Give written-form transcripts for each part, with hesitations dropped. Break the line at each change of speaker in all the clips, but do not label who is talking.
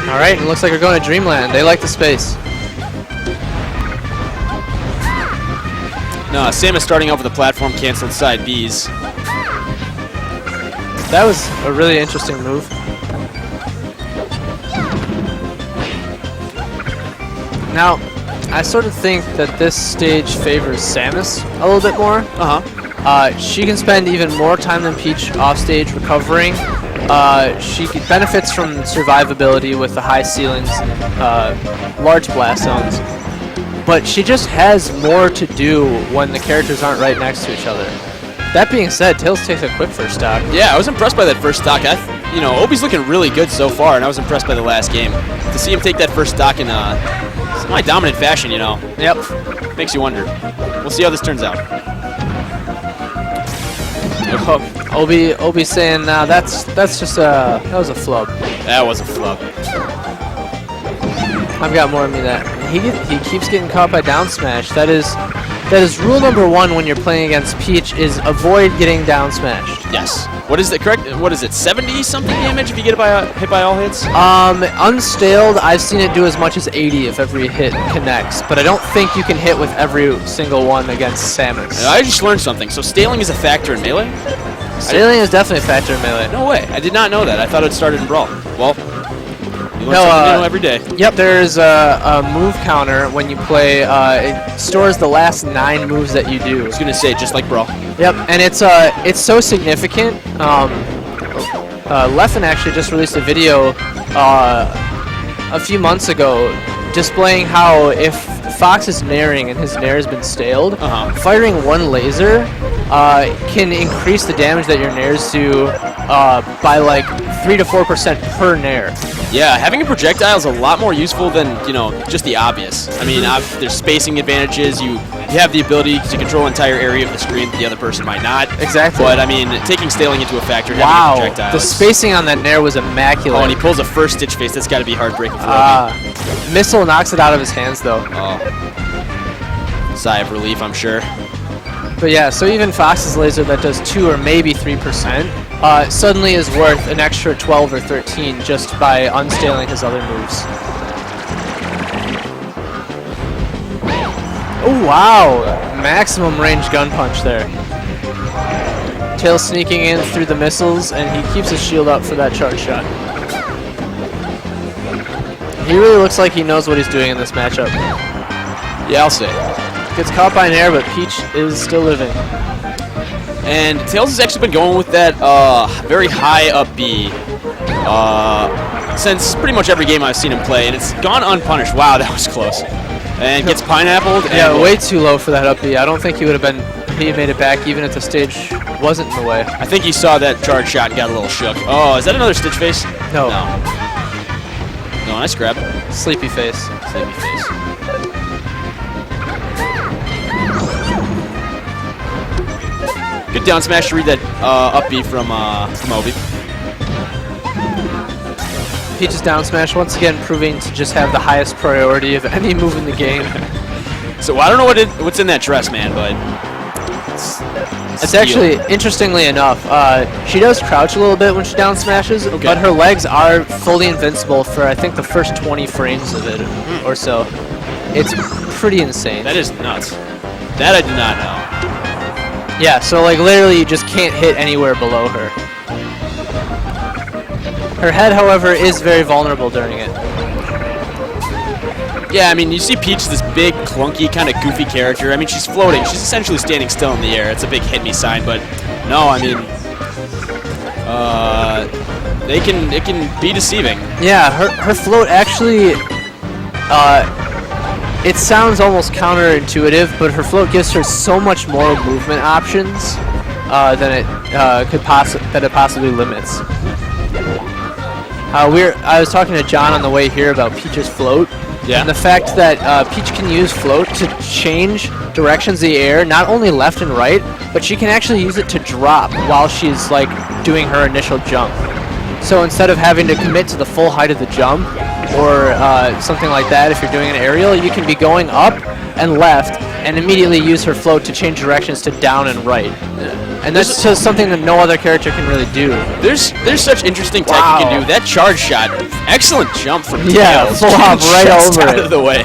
All right, it looks like we're going to Dreamland. They like the space.
No, Samus starting off with the platform canceled side Bs.
That was a really interesting move. Now, I sort of think that this stage favors Samus a little bit more. She can spend even more time than Peach off stage recovering. She benefits from survivability with the high ceilings and large blast zones. But she just has more to do when the characters aren't right next to each other. That being said, Tails takes a quick first stock.
Yeah, I was impressed by that first stock. Obi's looking really good so far, and I was impressed by the last game. To see him take that first stock in semi-dominant fashion,
Yep.
Makes you wonder. We'll see how this turns out.
Obi saying, nah, that was a flub.
That was a flub.
I've got more of me that. He keeps getting caught by down smash. That is rule number 1 when you're playing against Peach is avoid getting down smashed.
Yes. What is it? Correct? What is it? 70 something damage if you get hit by all hits?
Unstaled, I've seen it do as much as 80 if every hit connects, but I don't think you can hit with every single one against Samus.
I just learned something. So staling is a factor in Melee?
Staling is definitely a factor in Melee.
No way. I did not know that. I thought it started in Brawl. Well, you learn something new every day.
Yep, there's a move counter when you play. It stores the last 9 moves that you do.
I was gonna say just like Brawl.
Yep, and it's so significant. Leffen actually just released a video a few months ago displaying how if Fox is nairing and his nair has been staled, firing one laser can increase the damage that your nairs do by like 3 to 4% per nair.
Yeah, having a projectile is a lot more useful than, just the obvious. I mean, there's spacing advantages. You have the ability to control an entire area of the screen that the other person might not.
Exactly.
But, I mean, taking staling into a factor, having
wow,
a projectile.
The spacing on that nair was immaculate.
Oh, and he pulls a first Stitch face. That's got to be heartbreaking for Obi.
Missile knocks it out of his hands, though.
Oh. Sigh of relief, I'm sure.
But yeah, so even Fox's laser that does 2 or maybe 3% suddenly is worth an extra 12 or 13 just by unstaling his other moves. Oh wow! Maximum range gun punch there. Tails sneaking in through the missiles, and he keeps his shield up for that charge shot. He really looks like he knows what he's doing in this matchup.
Yeah, I'll say.
Gets caught by an air, but Peach is still living.
And Tails has actually been going with that very high up B since pretty much every game I've seen him play, and it's gone unpunished. Wow, that was close. And gets pineappled.
Yeah, way too low for that up B. I don't think he would have been. He made it back even if the stage wasn't in the way.
I think he saw that charge shot and got a little shook. Oh, is that another Stitch face?
No.
No, nice grab.
Sleepy face.
Sleepy face. Good down smash to read that up B from Obi.
Peach's down smash once again proving to just have the highest priority of any move in the game.
So I don't know what's in that dress, man, but
it's actually, interestingly enough, she does crouch a little bit when she down smashes, but her legs are fully invincible for I think the first 20 frames of it or so. It's pretty insane.
That is nuts. That I did not know.
Yeah, so like literally you just can't hit anywhere below her. Her head, however, is very vulnerable during it.
Yeah, I mean, you see Peach, this big, clunky, kind of goofy character. I mean, she's floating. She's essentially standing still in the air. It's a big hit me sign, but no, I mean, it can be deceiving.
Yeah, her float actually, it sounds almost counterintuitive, but her float gives her so much more movement options than it possibly limits. I was talking to John on the way here about Peach's float.
Yeah.
And the fact that Peach can use float to change directions of the air, not only left and right, but she can actually use it to drop while she's like doing her initial jump. So instead of having to commit to the full height of the jump or something like that, if you're doing an aerial, you can be going up and left and immediately use her float to change directions to down and right. And that's just something that no other character can really do.
There's such interesting tech you can do. That charge shot, excellent jump from
Yeah,
Tails.
full hop right
Just
over
out
it.
of the way.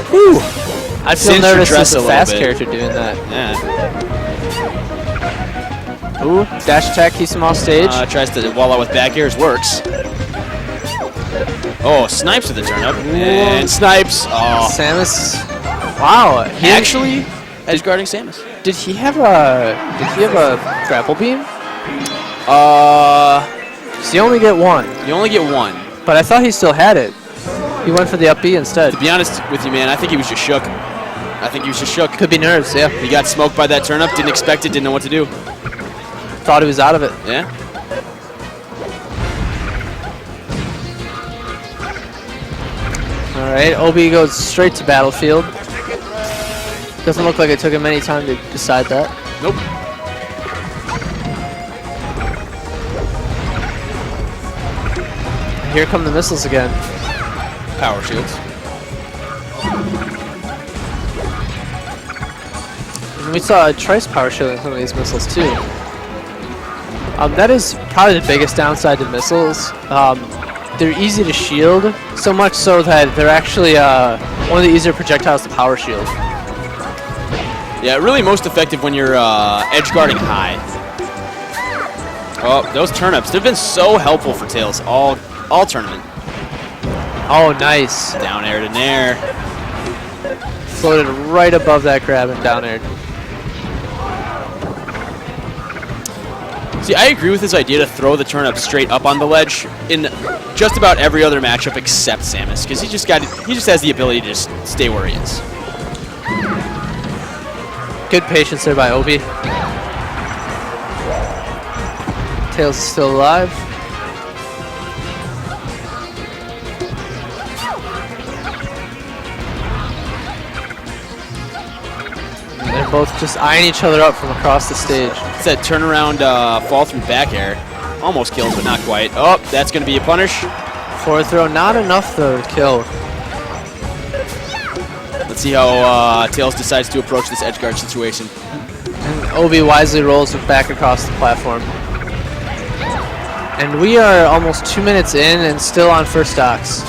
Whew. I feel
Cinched your
nervous
dress
as
a
a
little
fast
bit.
character doing that.
Yeah.
Ooh, dash attack keeps him off stage.
Tries to wall out with back airs, works. Oh, snipes with the turnip. And snipes. Oh,
Samus. Wow. He
actually edge guarding Samus.
did he have a grapple beam? So you only get one,
You only get one.
but I thought he still had it. He went for the up B instead.
To be honest with you, man, I think he was just shook. I think he was just shook.
Could be nerves, yeah.
He got smoked by that turnip, didn't expect it, didn't know what to do.
Thought he was out of it.
Yeah.
All right, Obi goes straight to battlefield. Doesn't look like it took him any time to decide that.
Nope.
Here come the missiles again.
Power shields.
And we saw a Trice power shielding some of these missiles too. That is probably the biggest downside to missiles. They're easy to shield, so much so that they're actually one of the easier projectiles to power shield.
Yeah, really most effective when you're edge guarding high. Oh, those turnips, they've been so helpful for Tails all tournament.
Oh, nice.
Down air to nair.
Floated right above that grab and down air.
See, I agree with his idea to throw the turnip straight up on the ledge in just about every other matchup except Samus, because he just has the ability to just stay where he is.
Good patience there by Obi. Tails is still alive. They're both just eyeing each other up from across the stage.
It's that turnaround fall through back air. Almost kills, but not quite. Oh, that's going to be a punish.
Forward throw, not enough though to kill.
Let's see how Tails decides to approach this edge guard situation.
And Obi wisely rolls it back across the platform. And we are almost 2 minutes in and still on first stocks.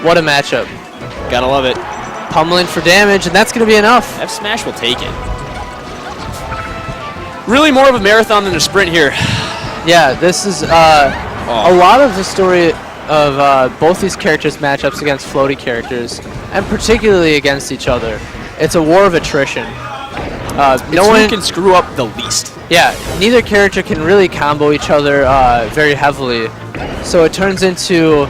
What a matchup.
Gotta love it.
Pummeling for damage, and that's going to be enough.
F smash will take it. Really more of a marathon than a sprint here.
Yeah, this is a lot of the story of both these characters' matchups against floaty characters, and particularly against each other. It's a war of attrition. No
Who
one
can screw up the least.
Yeah, neither character can really combo each other very heavily, so it turns into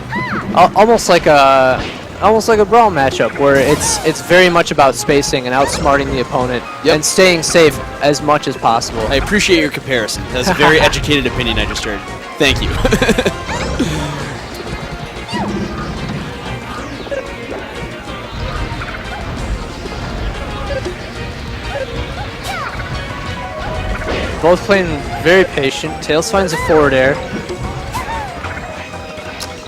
almost like a brawl matchup where it's very much about spacing and outsmarting the opponent and staying safe as much as possible.
I appreciate your comparison. That's a very educated opinion I just heard. Thank you.
Both playing very patient. Tails finds a forward air.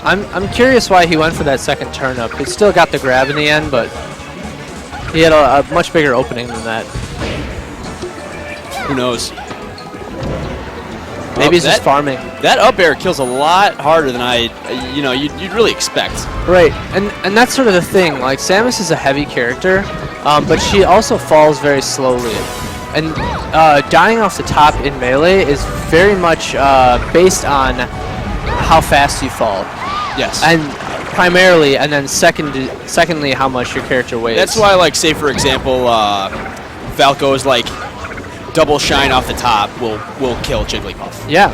I'm curious why he went for that second turnip. He still got the grab in the end, but he had a much bigger opening than that.
Who knows?
Maybe he's just farming.
That up air kills a lot harder than you'd really expect.
Right, and that's sort of the thing. Like, Samus is a heavy character, but she also falls very slowly. And dying off the top in Melee is very much based on how fast you fall.
Yes.
And primarily, and then secondly, how much your character weighs.
That's why, like, say for example, Falco's like double shine off the top will kill Jigglypuff.
Yeah.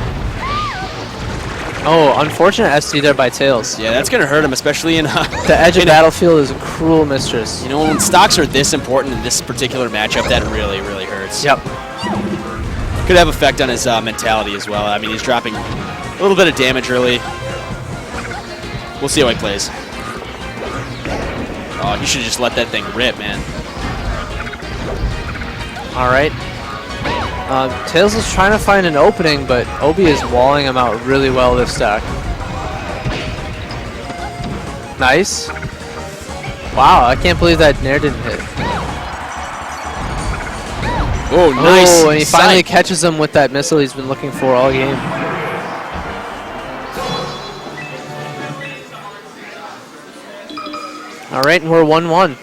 Oh, unfortunate SD there by Tails.
Yeah, that's gonna hurt him, especially in
the edge of battlefield is a cruel mistress.
You know, when stocks are this important in this particular matchup, that really, really hurts.
Yep.
Could have effect on his mentality as well. I mean, he's dropping a little bit of damage early. We'll see how he plays. Oh, he should just let that thing rip, man.
All right. Tails is trying to find an opening, but Obi is walling him out really well this stock. Nice. Wow, I can't believe that Nair didn't hit.
Oh, nice.
Oh, and he finally
side.
catches him with that missile he's been looking for all game. All right, and we're 1-1.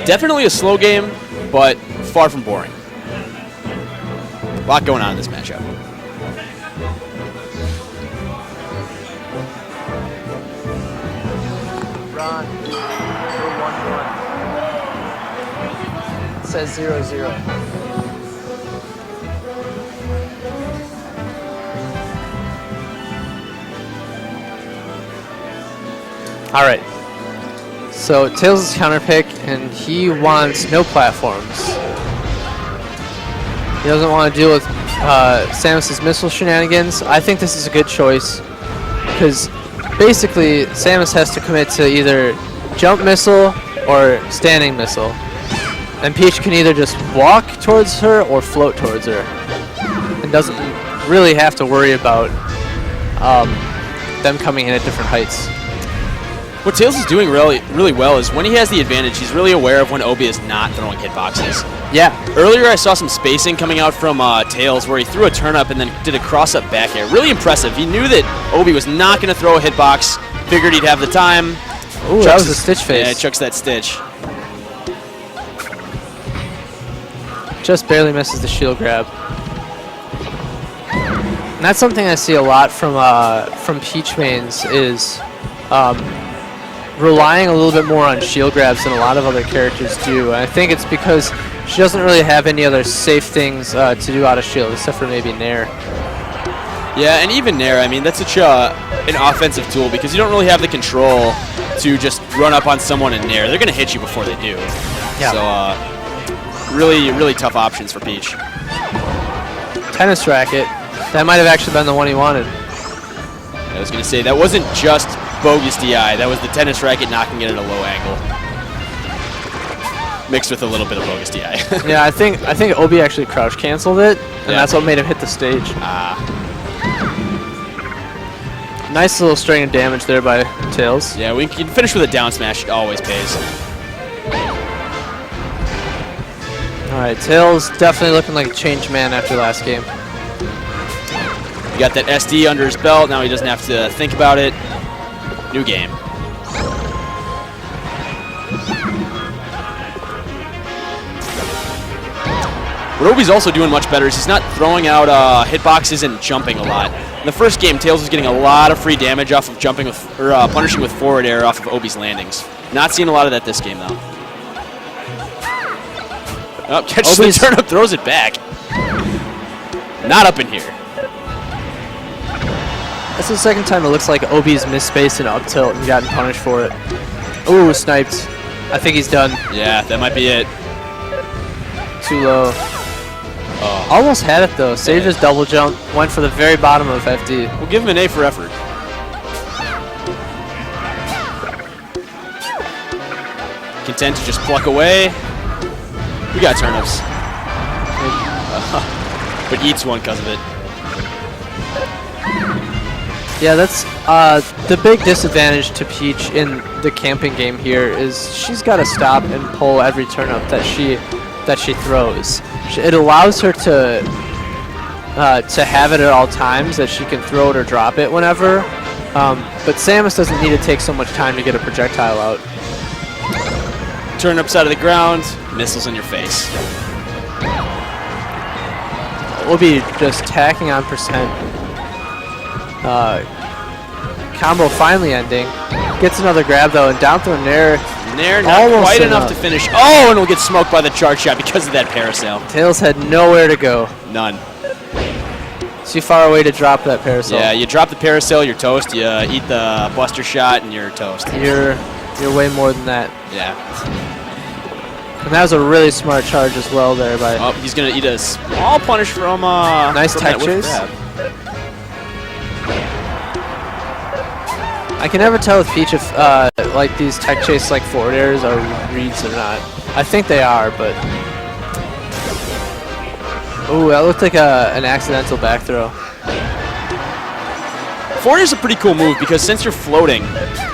Definitely a slow game, but far from boring. A lot going on in this matchup.
Ron, we're 1-1. It says 0-0. All right. So Tails' counter pick, and he wants no platforms. He doesn't want to deal with Samus' missile shenanigans. I think this is a good choice because basically Samus has to commit to either jump missile or standing missile. And Peach can either just walk towards her or float towards her. And doesn't really have to worry about them coming in at different heights.
What Tails is doing really well is when he has the advantage, he's really aware of when Obi is not throwing hitboxes.
Yeah.
Earlier, I saw some spacing coming out from Tails where he threw a turn-up and then did a cross-up back air. Really impressive. He knew that Obi was not going to throw a hitbox, figured he'd have the time.
Ooh, that was a stitch face.
Yeah, chucks that stitch.
Just barely misses the shield grab. And that's something I see a lot from Peach mains is relying a little bit more on shield grabs than a lot of other characters do. And I think it's because she doesn't really have any other safe things to do out of shield, except for maybe Nair.
Yeah, and even Nair, I mean, that's such an offensive tool because you don't really have the control to just run up on someone in Nair. They're going to hit you before they do.
Yeah.
So, really tough options for Peach.
Tennis racket. That might have actually been the one he wanted.
I was going to say, that wasn't just bogus DI. That was the tennis racket knocking it at a low angle. Mixed with a little bit of bogus DI.
Yeah, I think Obi actually crouch canceled it, and that's what made him hit the stage. Nice little string of damage there by Tails.
Yeah, we can finish with a down smash. It always pays.
All right, Tails definitely looking like a changed man after last game.
He got that SD under his belt. Now he doesn't have to think about it. New game. What Obi's also doing much better is he's not throwing out hitboxes and jumping a lot. In the first game, Tails was getting a lot of free damage off of jumping with, or punishing with forward air off of Obi's landings. Not seeing a lot of that this game though. Oh, catches the turnip, throws it back. Not up in here.
That's the second time it looks like Obi's missed space in up tilt and gotten punished for it. Ooh, sniped. I think he's done.
Yeah, that might be it.
Too low.
Oh.
Almost had it though. Saved his double jump. Went for the very bottom of FD.
We'll give him an A for effort. Content to just pluck away. We got turnips. But eats one because of it.
Yeah, that's the big disadvantage to Peach in the camping game here is she's got to stop and pull every turnip that she throws. It allows her to have it at all times, that she can throw it or drop it whenever. But Samus doesn't need to take so much time to get a projectile out.
Turnips out of the ground, missiles in your face.
We'll be just tacking on percent. Combo finally ending. Gets another grab though, and down throw Nair.
Nair not quite enough to finish. Oh, and we'll get smoked by the charge shot because of that parasail.
Tails had nowhere to go.
None.
Too far away to drop that parasail.
Yeah, you drop the parasail, you're toast. You eat the buster shot, and you're toast.
You're way more than that.
Yeah.
And that was a really smart charge as well there by.
Oh, he's gonna eat a small punish from
nice
from
tech chase. I can never tell with Peach if like these tech chase like forward airs are reads or not. I think they are, but ooh, that looked like an accidental back throw.
forward air is a pretty cool move because since you're floating,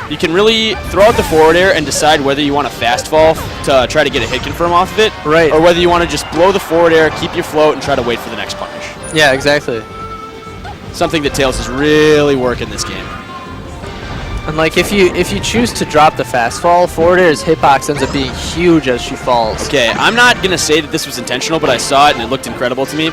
you can really throw out the forward air and decide whether you want to fast fall to try to get a hit confirm off of it,
Right.
or whether you want to just blow the forward air, keep your float, and try to wait for the next punish.
Yeah, exactly.
Something that Tails is really working this game.
And like if you choose to drop the fast fall, forward air's hitbox ends up being huge as she falls.
Okay, I'm not going to say that this was intentional, but I saw it and it looked incredible to me.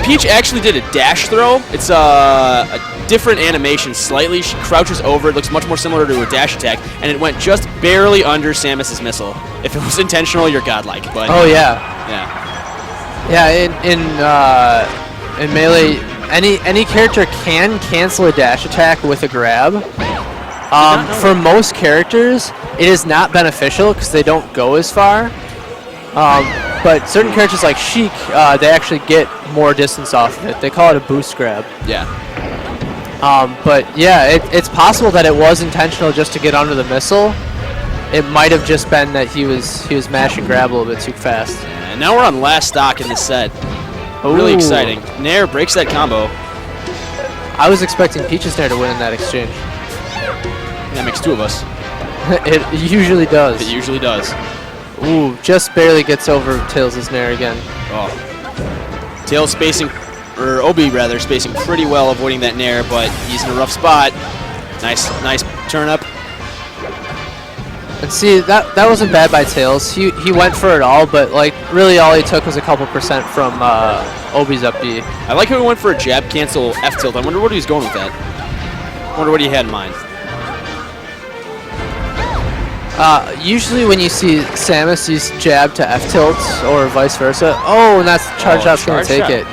Peach actually did a dash throw. It's a different animation slightly. She crouches over. It looks much more similar to a dash attack, and it went just barely under Samus's missile. If it was intentional, you're godlike. But
Oh yeah.
Yeah.
Yeah, in Melee, any character can cancel a dash attack with a grab. For most characters, it is not beneficial because they don't go as far. But certain characters like Sheik, they actually get more distance off of it. They call it a boost grab.
Yeah.
But yeah, it's possible that it was intentional just to get under the missile. It might have just been that he was mashing grab a little bit too fast.
And now we're on last stock in this set. Really
Ooh.
exciting. Nair breaks that combo.
I was expecting Peach's Nair to win in that exchange.
That makes two of us.
It usually does.
It usually does.
Ooh, just barely gets over Tails' Nair again.
Oh. Tails spacing, or Obi rather, spacing pretty well, avoiding that Nair, but he's in a rough spot. Nice turn up.
And see, that wasn't bad by Tails. He went for it all, but like really all he took was a couple % from Obi's up B.
I like how he went for a jab cancel F tilt. I wonder what he was going with that. I wonder what he had in mind.
Usually when you see Samus use jab to F tilt or vice versa, oh, and that's charge shot's gonna take it.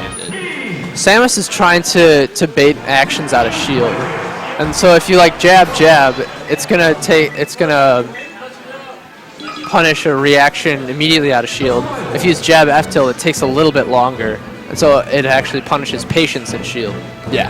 Samus is trying to bait actions out of shield, and so if you like jab, it's gonna punish a reaction immediately out of shield. If you use jab F tilt, it takes a little bit longer, and so it actually punishes patience in shield.
Yeah.